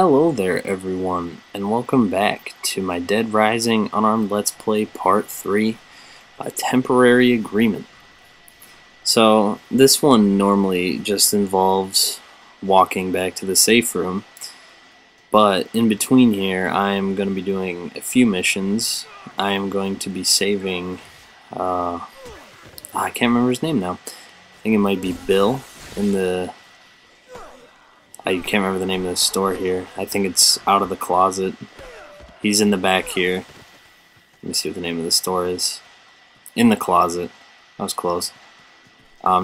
Hello there everyone, and welcome back to my Dead Rising Unarmed Let's Play Part 3, A Temporary Agreement. So, this one normally just involves walking back to the safe room, but in between here I am going to be doing a few missions. I am going to be saving, I can't remember his name now. I think it might be Bill in the... I can't remember the name of the store here. I think it's Out of the Closet. He's in the back here. Let me see what the name of the store is. In the Closet. That was close.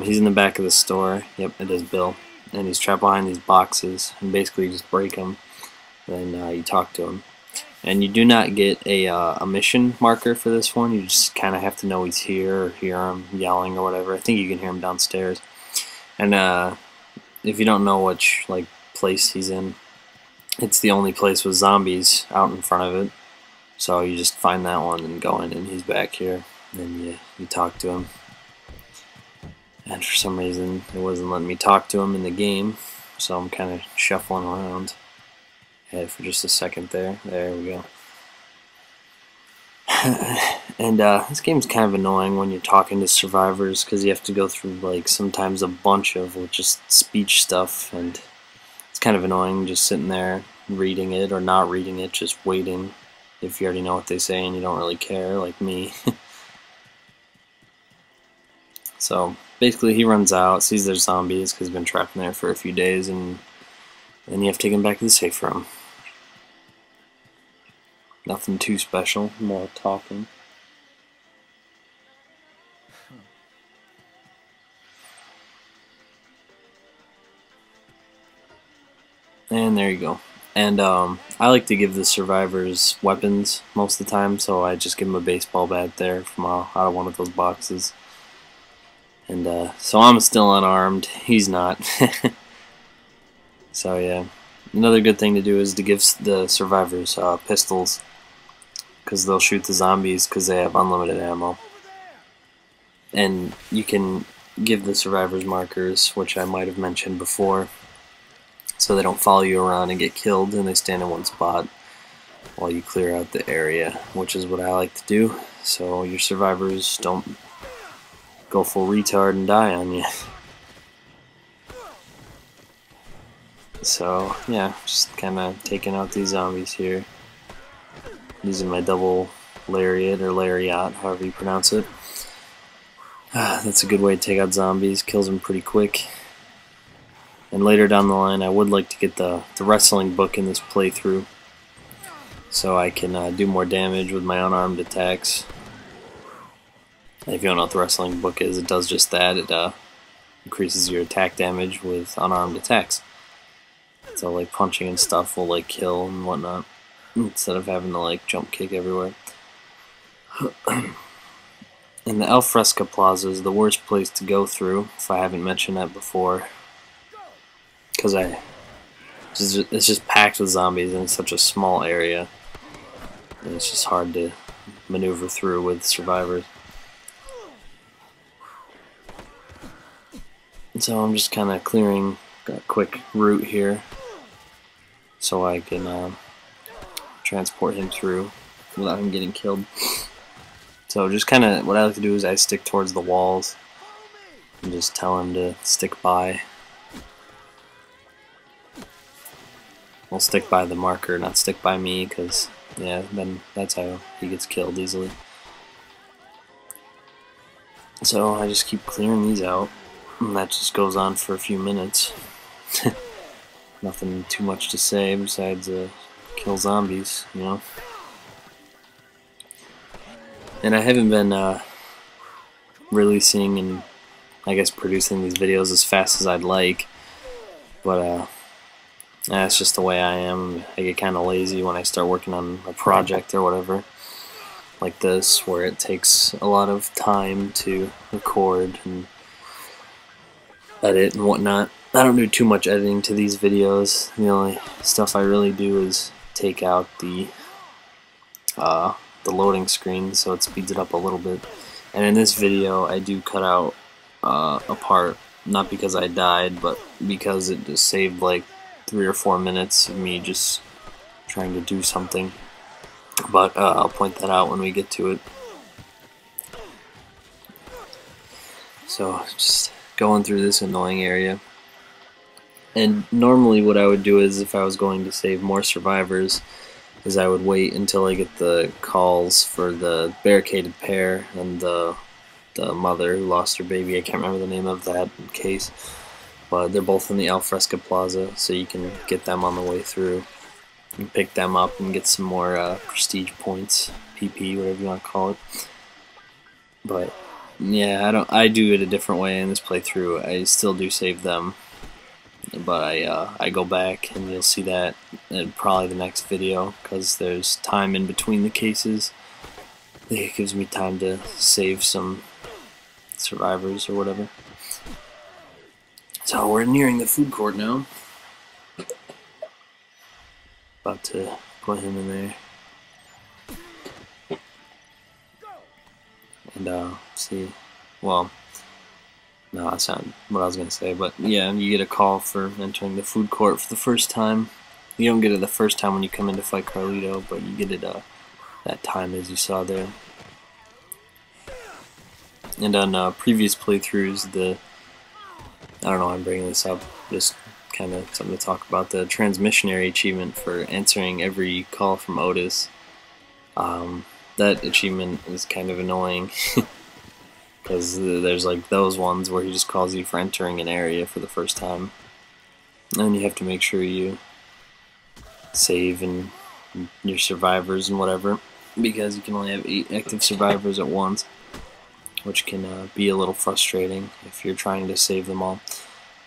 He's in the back of the store. Yep, it is Bill. And he's trapped behind these boxes. And basically you just break them. Then you talk to him. And you do not get a mission marker for this one. You just kind of have to know he's here or hear him yelling or whatever. I think you can hear him downstairs. And if you don't know which place he's in, it's the only place with zombies out in front of it. So you just find that one and go in, and he's back here. And you talk to him. And for some reason, it wasn't letting me talk to him in the game, so I'm kind of shuffling around. Had for just a second there. There we go. And this game's kind of annoying when you're talking to survivors, because you have to go through sometimes a bunch of just speech stuff, and it's kind of annoying just sitting there reading it or not reading it, just waiting if you already know what they say and you don't really care, like me. So basically he runs out, sees there's zombies because he's been trapped in there for a few days, and then you have to take him back to the safe room. Nothing too special, more talking. And there you go. And I like to give the survivors weapons most of the time, so I just give them a baseball bat there from out of one of those boxes. And so I'm still unarmed, he's not. So yeah, another good thing to do is to give the survivors pistols, because they'll shoot the zombies because they have unlimited ammo. And you can give the survivors markers, which I might have mentioned before, so they don't follow you around and get killed, and they stand in one spot while you clear out the area, which is what I like to do, so your survivors don't go full retard and die on you. So yeah, just kind of taking out these zombies here, using my double lariat or lariat, however you pronounce it. That's a good way to take out zombies, kills them pretty quick. And later down the line I would like to get the wrestling book in this playthrough, so I can do more damage with my unarmed attacks. If you don't know what the wrestling book is, it does just that. It increases your attack damage with unarmed attacks. So punching and stuff will kill and whatnot, instead of having to jump kick everywhere. And the alfresco plaza is the worst place to go through, if I haven't mentioned that before, because it's just packed with zombies in such a small area, and it's just hard to maneuver through with survivors. So I'm just kind of clearing a quick route here, so I can transport him through without him getting killed. So just kind of what I like to do is I stick towards the walls and just tell him to stick by. Well, stick by the marker, not stick by me, because yeah, then that's how he gets killed easily. So I just keep clearing these out, and that just goes on for a few minutes. Nothing too much to say besides kill zombies, you know. And I haven't been releasing and I guess producing these videos as fast as I'd like, but that's just the way I am. I get kind of lazy when I start working on a project or whatever like this, where it takes a lot of time to record and edit and whatnot. I don't do too much editing to these videos. The only stuff I really do is take out the loading screen, so it speeds it up a little bit. And in this video I do cut out a part, not because I died, but because it just saved 3 or 4 minutes of me just trying to do something, but I'll point that out when we get to it. So just going through this annoying area. And normally what I would do is, if I was going to save more survivors, is I would wait until I get the calls for the barricaded pair and the mother who lost her baby. I can't remember the name of that case, but they're both in the alfresco plaza, so you can get them on the way through and pick them up and get some more prestige points, PP, whatever you want to call it. But yeah, I do it a different way in this playthrough. I still do save them, but I go back, and you'll see that in probably the next video, because there's time in between the cases. It gives me time to save some survivors or whatever. So we're nearing the food court now. About to put him in there. And see, well, no, that's not what I was going to say, but yeah, you get a call for entering the food court for the first time. You don't get it the first time when you come in to fight Carlito, but you get it that time, as you saw there. And on previous playthroughs, I don't know why I'm bringing this up, just kind of something to talk about, the transmissionary achievement for answering every call from Otis. That achievement is kind of annoying, because there's like those ones where he just calls you for entering an area for the first time, and you have to make sure you save and your survivors and whatever, because you can only have 8 active survivors at once, which can be a little frustrating if you're trying to save them all.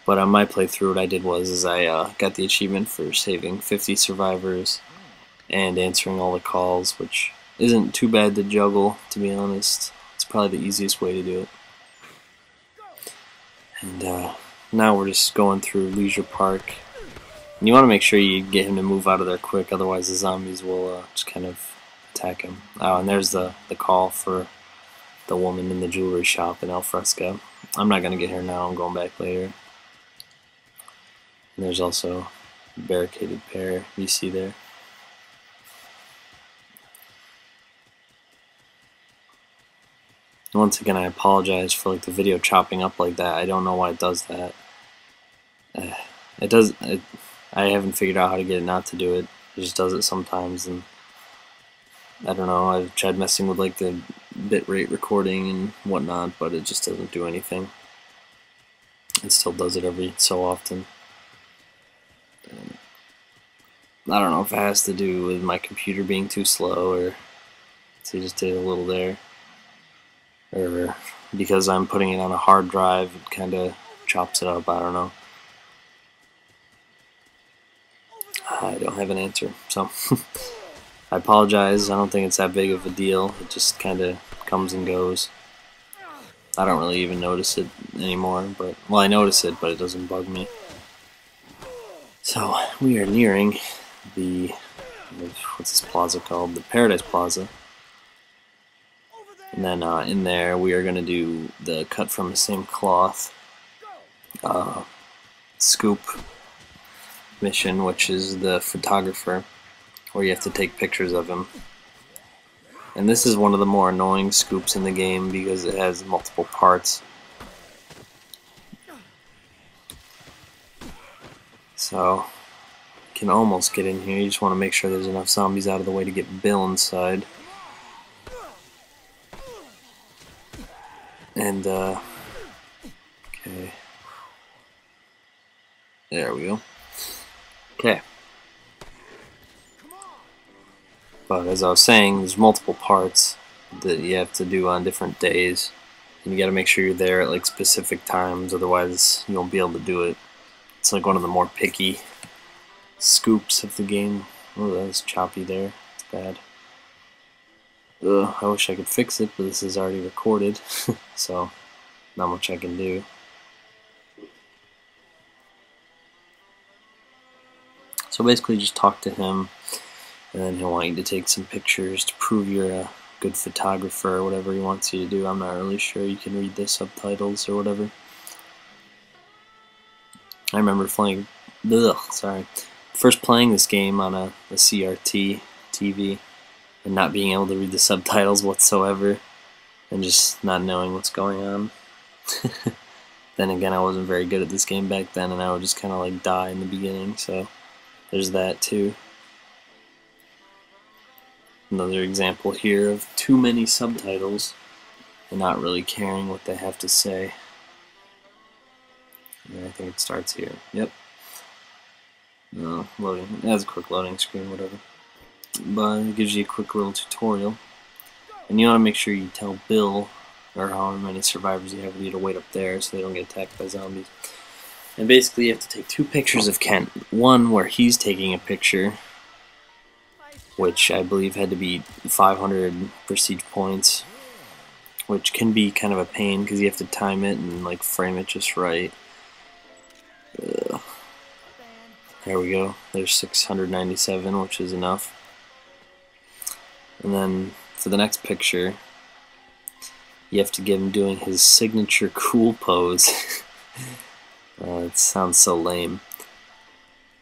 But on my playthrough, what I did was I got the achievement for saving 50 survivors and answering all the calls, which isn't too bad to juggle, to be honest. It's probably the easiest way to do it. And now we're just going through Leisure Park. And you want to make sure you get him to move out of there quick, otherwise the zombies will just kind of attack him. Oh, and there's the call for the woman in the jewelry shop in alfresco. I'm not going to get her now, I'm going back later. And there's also a barricaded pair you see there. Once again, I apologize for like the video chopping up like that. I don't know why it does that. I haven't figured out how to get it not to do it. It just does it sometimes, and I don't know. I've tried messing with like the bitrate recording and whatnot, but it just doesn't do anything. It still does it every so often. I don't know if it has to do with my computer being too slow, or so just did a little there, or because I'm putting it on a hard drive, it kind of chops it up. I don't know. I don't have an answer, so I apologize. I don't think it's that big of a deal. It just kind of comes and goes. I don't really even notice it anymore, but well, I notice it, but it doesn't bug me. So we are nearing the, what's this plaza called? The Paradise Plaza. And then in there we are going to do the cut from the same cloth scoop mission, which is the photographer, where you have to take pictures of him. And this is one of the more annoying scoops in the game because it has multiple parts. So you can almost get in here. You just want to make sure there's enough zombies out of the way to get Bill inside. And okay, there we go. Okay. But as I was saying, there's multiple parts that you have to do on different days, and you gotta make sure you're there at like specific times, otherwise you won't be able to do it. It's like one of the more picky scoops of the game. Oh, that's choppy there. It's bad. Ugh, I wish I could fix it, but this is already recorded, so not much I can do. So basically just talk to him, and then he'll want you to take some pictures to prove you're a good photographer or whatever he wants you to do. I'm not really sure. You can read the subtitles or whatever. I remember sorry, first playing this game on a CRT TV and not being able to read the subtitles whatsoever and just not knowing what's going on. Then again, I wasn't very good at this game back then, and I would just kind of like die in the beginning, so there's that too. Another example here of too many subtitles and not really caring what they have to say. And I think it starts here. Yep. No, loading. It has a quick loading screen, whatever. But it gives you a quick little tutorial. And you want to make sure you tell Bill, or however many survivors you have with you, to wait up there so they don't get attacked by zombies. And basically you have to take 2 pictures of Kent. One where he's taking a picture, which I believe had to be 500 prestige points, which can be kind of a pain because you have to time it and like frame it just right. There we go. There's 697, which is enough. And then for the next picture, you have to get him doing his signature cool pose. It sounds so lame.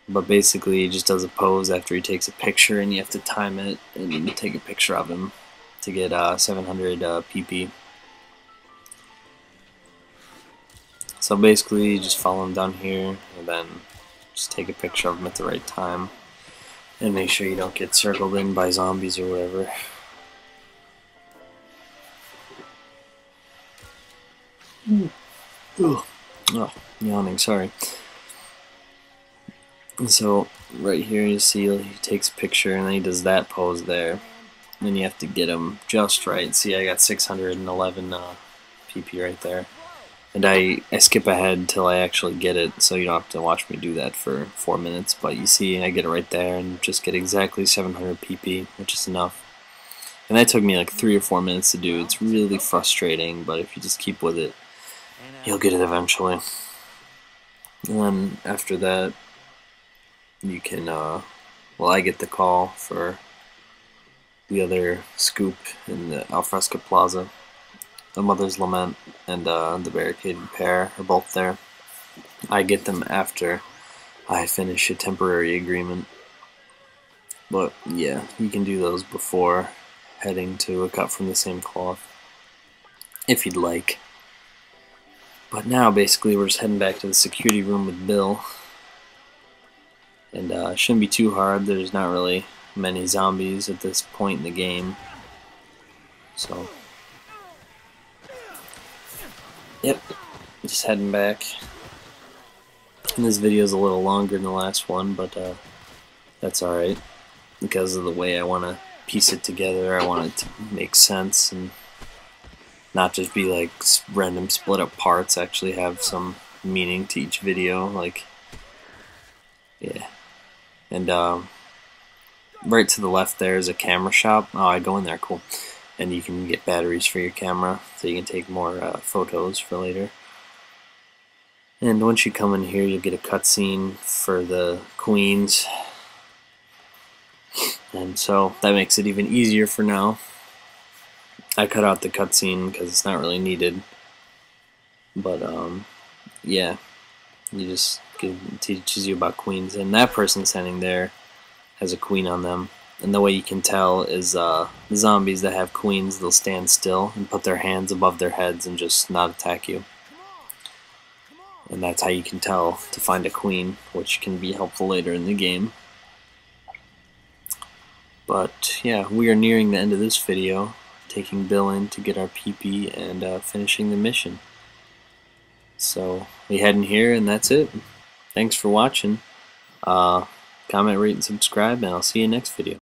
But basically he just does a pose after he takes a picture, and you have to time it and take a picture of him to get 700 PP. So basically you just follow him down here and then just take a picture of him at the right time and make sure you don't get circled in by zombies or whatever. Oh, yawning, sorry. So right here you see he takes a picture and then he does that pose there. And then you have to get him just right. See, I got 611 PP right there. And I skip ahead until I actually get it, so you don't have to watch me do that for 4 minutes. But you see, I get it right there and just get exactly 700 PP, which is enough. And that took me like 3 or 4 minutes to do. It's really frustrating, but if you just keep with it, you'll get it eventually. And then after that, you can, well, I get the call for the other scoop in the Alfresco Plaza. The Mother's Lament and the Barricaded Pair are both there. I get them after I finish a temporary agreement. But yeah, you can do those before heading to a cut from the same cloth, if you'd like. But now basically we're just heading back to the security room with Bill. And it shouldn't be too hard. There's not really many zombies at this point in the game. So yep, just heading back. And this video is a little longer than the last one, but that's alright. Because of the way I want to piece it together, I want it to make sense and not just be like random split up parts, actually have some meaning to each video. Like, yeah. And right to the left there is a camera shop. Oh, I go in there, cool. And you can get batteries for your camera, so you can take more photos for later. And once you come in here, you'll get a cutscene for the queens. And so that makes it even easier for now. I cut out the cutscene because it's not really needed. But yeah, it teaches you about queens. And that person standing there has a queen on them. And the way you can tell is the zombies that have queens, they'll stand still and put their hands above their heads and just not attack you. And that's how you can tell to find a queen, which can be helpful later in the game. But yeah, we are nearing the end of this video, taking Bill in to get our PP and finishing the mission. So we head in here and that's it. Thanks for watching. Comment, rate, and subscribe, and I'll see you next video.